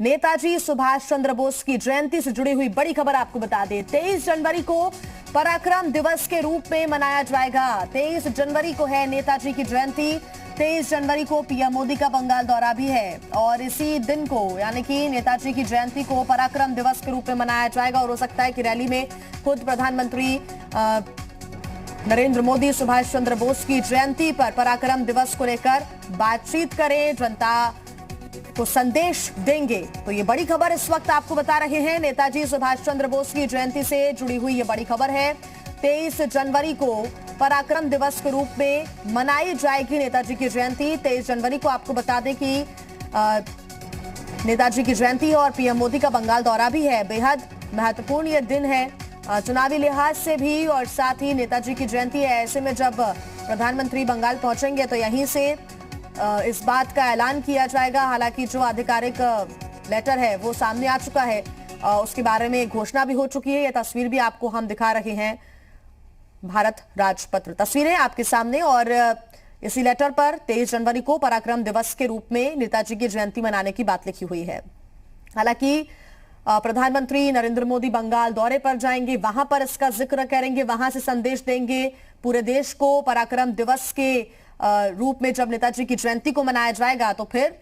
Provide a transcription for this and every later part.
नेताजी सुभाष चंद्र बोस की जयंती से जुड़ी हुई बड़ी खबर आपको बता दें। 23 जनवरी को पराक्रम दिवस के रूप में मनाया जाएगा। 23 जनवरी को है नेताजी की जयंती। 23 जनवरी को पीएम मोदी का बंगाल दौरा भी है और इसी दिन को यानी कि नेताजी की जयंती को पराक्रम दिवस के रूप में मनाया जाएगा और हो सकता है कि रैली में खुद प्रधानमंत्री नरेंद्र मोदी सुभाष चंद्र बोस की जयंती पर पराक्रम दिवस को लेकर बातचीत करें, जनता को संदेश देंगे। तो ये बड़ी खबर इस वक्त आपको बता रहे हैं। नेताजी सुभाष चंद्र बोस की जयंती से जुड़ी हुई ये बड़ी खबर है। 23 जनवरी को पराक्रम दिवस के रूप में मनाई जाएगी नेताजी की जयंती। 23 जनवरी को आपको बता दें कि नेताजी की जयंती और पीएम मोदी का बंगाल दौरा भी है। बेहद महत्वपूर्ण ये दिन है चुनावी लिहाज से भी और साथ ही नेताजी की जयंती है। ऐसे में जब प्रधानमंत्री बंगाल पहुंचेंगे तो यहीं से इस बात का ऐलान किया जाएगा। हालांकि जो आधिकारिक लेटर है वो सामने आ चुका है, उसके बारे में घोषणा भी हो चुकी है। यह तस्वीर भी आपको हम दिखा रहे हैं, भारत राजपत्र तस्वीरें आपके सामने। और इसी लेटर पर 23 जनवरी को पराक्रम दिवस के रूप में नेताजी की जयंती मनाने की बात लिखी हुई है। हालांकि प्रधानमंत्री नरेंद्र मोदी बंगाल दौरे पर जाएंगे, वहां पर इसका जिक्र करेंगे, वहां से संदेश देंगे पूरे देश को। पराक्रम दिवस के रूप में जब नेताजी की जयंती को मनाया जाएगा तो फिर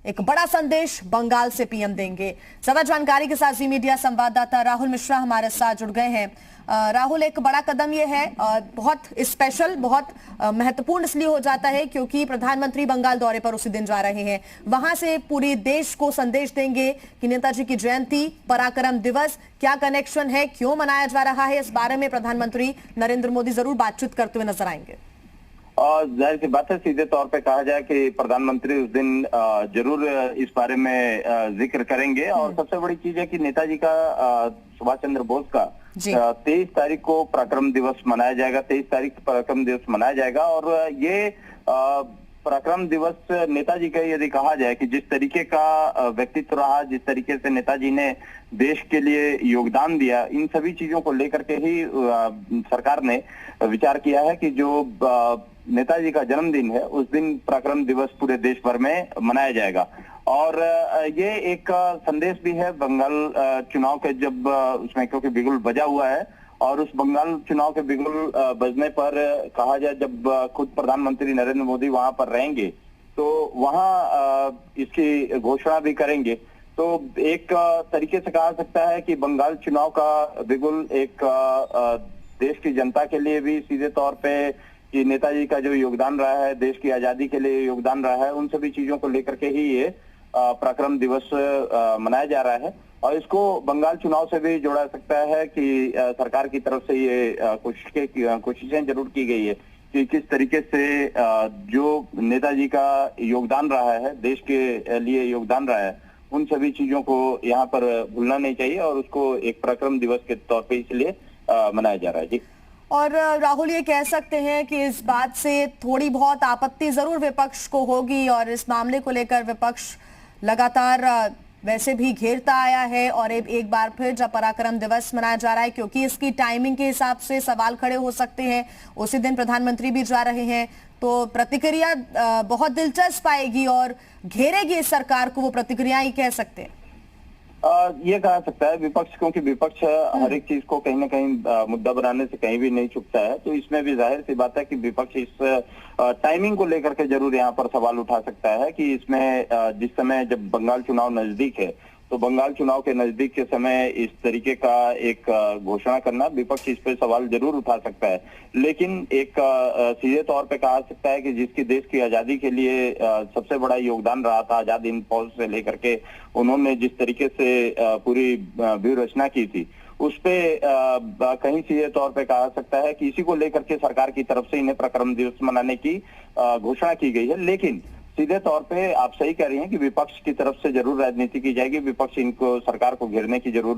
एक बड़ा संदेश बंगाल से पीएम देंगे। ज्यादा जानकारी के साथ जी मीडिया संवाददाता राहुल मिश्रा हमारे साथ जुड़ गए हैं। राहुल, एक बड़ा कदम यह है, बहुत स्पेशल, बहुत महत्वपूर्ण इसलिए हो जाता है क्योंकि प्रधानमंत्री बंगाल दौरे पर उसी दिन जा रहे हैं। वहां से पूरे देश को संदेश देंगे कि नेताजी की जयंती, पराक्रम दिवस, क्या कनेक्शन है, क्यों मनाया जा रहा है, इस बारे में प्रधानमंत्री नरेंद्र मोदी जरूर बातचीत करते हुए नजर आएंगे। और जाहिर सी बात है, सीधे तौर पे कहा जाए कि प्रधानमंत्री उस दिन जरूर इस बारे में जिक्र करेंगे। और सबसे बड़ी चीज है कि नेताजी का, सुभाष चंद्र बोस का 23 तारीख को पराक्रम दिवस मनाया जाएगा। 23 तारीख को पराक्रम दिवस मनाया जाएगा। और ये पराक्रम दिवस नेताजी का, यदि कहा जाए कि जिस तरीके का व्यक्तित्व रहा, जिस तरीके से नेताजी ने देश के लिए योगदान दिया, इन सभी चीजों को लेकर के ही सरकार ने विचार किया है कि जो नेताजी का जन्मदिन है उस दिन पराक्रम दिवस पूरे देश भर में मनाया जाएगा। और ये एक संदेश भी है बंगाल चुनाव के, जब उसमें क्योंकि बिगुल बजा हुआ है और उस बंगाल चुनाव के बिगुल बजने पर कहा जाए, जब खुद प्रधानमंत्री नरेंद्र मोदी वहां पर रहेंगे तो वहां इसकी घोषणा भी करेंगे। तो एक तरीके से कहा सकता है कि बंगाल चुनाव का बिगुल एक देश की जनता के लिए भी सीधे तौर पे कि नेताजी का जो योगदान रहा है, देश की आजादी के लिए योगदान रहा है, उन सभी चीजों को लेकर के ही ये पराक्रम दिवस मनाया जा रहा है। और इसको बंगाल चुनाव से भी जोड़ा सकता है कि सरकार की तरफ से ये कोशिशें जरूर की गई है कि किस तरीके से जो नेताजी का योगदान रहा है, देश के लिए योगदान रहा है, उन सभी चीजों को यहाँ पर भूलना नहीं चाहिए और उसको एक पराक्रम दिवस के तौर पे इसलिए मनाया जा रहा है। जी। और राहुल, ये कह सकते हैं कि इस बात से थोड़ी बहुत आपत्ति जरूर विपक्ष को होगी और इस मामले को लेकर विपक्ष लगातार वैसे भी घेरता आया है। और एक बार फिर जब पराक्रम दिवस मनाया जा रहा है, क्योंकि इसकी टाइमिंग के हिसाब से सवाल खड़े हो सकते हैं, उसी दिन प्रधानमंत्री भी जा रहे हैं, तो प्रतिक्रिया बहुत दिलचस्प आएगी और घेरेगी इस सरकार को, वो प्रतिक्रिया ही कह सकते हैं। ये कहा सकता है विपक्ष, क्योंकि विपक्ष हर एक चीज को कहीं ना कहीं मुद्दा बनाने से कहीं भी नहीं चुकता है। तो इसमें भी जाहिर सी बात है कि विपक्ष इस टाइमिंग को लेकर के जरूर यहाँ पर सवाल उठा सकता है कि इसमें जिस समय जब बंगाल चुनाव नजदीक है, तो बंगाल चुनाव के नजदीक के समय इस तरीके का एक घोषणा करना, विपक्ष इस पे सवाल जरूर उठा सकता है। लेकिन एक सीधे तौर पे कहा सकता है कि जिसकी देश की आजादी के लिए सबसे बड़ा योगदान रहा था, आजाद हिंद फौज से लेकर के उन्होंने जिस तरीके से पूरी व्यूह रचना की थी, उस पे कहीं सीधे तौर पे कहा सकता है कि इसी को लेकर के सरकार की तरफ से इन्हें पराक्रम दिवस मनाने की घोषणा की गई है। लेकिन सीधे तौर पे आप सही कह रही हैं कि विपक्ष की तरफ से जरूर राजनीति की जाएगी, विपक्ष इनको, सरकार को घेरने की जरूर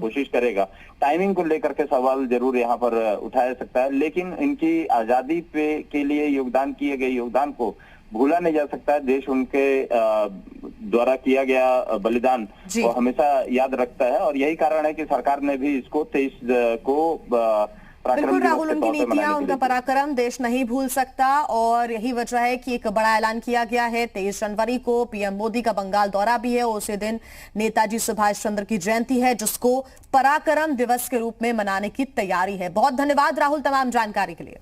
कोशिश करेगा। टाइमिंग को लेकर के सवाल जरूर यहाँ पर उठाया सकता है, लेकिन इनकी आजादी पे के लिए योगदान किए गए योगदान को भूला नहीं जा सकता है। देश उनके द्वारा किया गया बलिदान वो हमेशा याद रखता है और यही कारण है कि सरकार ने भी इसको 23 को पराक्रम बिल्कुल दिवस राहुल, के उनकी तौर पे नीतियां, मनाने के उनका लिए। पराक्रम देश नहीं भूल सकता और यही वजह है कि एक बड़ा ऐलान किया गया है। 23 जनवरी को पीएम मोदी का बंगाल दौरा भी है। उसी दिन नेताजी सुभाष चंद्र की जयंती है, जिसको पराक्रम दिवस के रूप में मनाने की तैयारी है। बहुत धन्यवाद राहुल तमाम जानकारी के लिए।